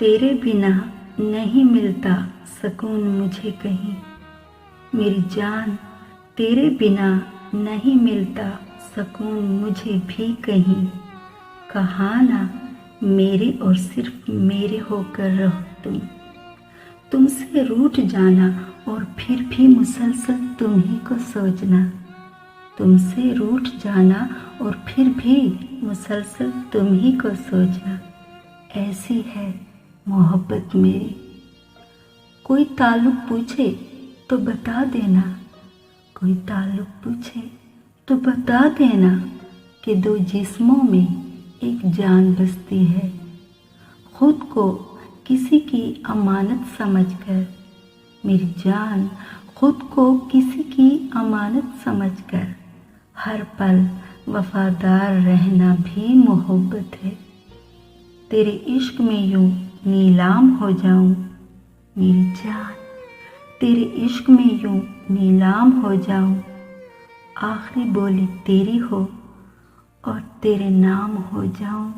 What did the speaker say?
तेरे बिना नहीं मिलता सुकून मुझे कहीं। मेरी जान तेरे बिना नहीं मिलता सुकून मुझे भी कहीं। कहा ना मेरे और सिर्फ मेरे होकर रहो तुम। तुमसे रूठ जाना और फिर भी मुसलसल तुम ही को सोचना। तुमसे रूठ जाना और फिर भी मुसलसल तुम ही को सोचना। ऐसी है मोहब्बत मेरी। कोई ताल्लुक पूछे तो बता देना। कोई ताल्लुक पूछे तो बता देना कि दो जिस्मों में एक जान बसती है। खुद को किसी की अमानत समझकर मेरी जान, खुद को किसी की अमानत समझकर हर पल वफादार रहना भी मोहब्बत है। तेरे इश्क में यूं नीलाम हो जाऊं मेरी जान, तेरे इश्क में यूं नीलाम हो जाऊं। आखिरी बोली तेरी हो और तेरे नाम हो जाऊं।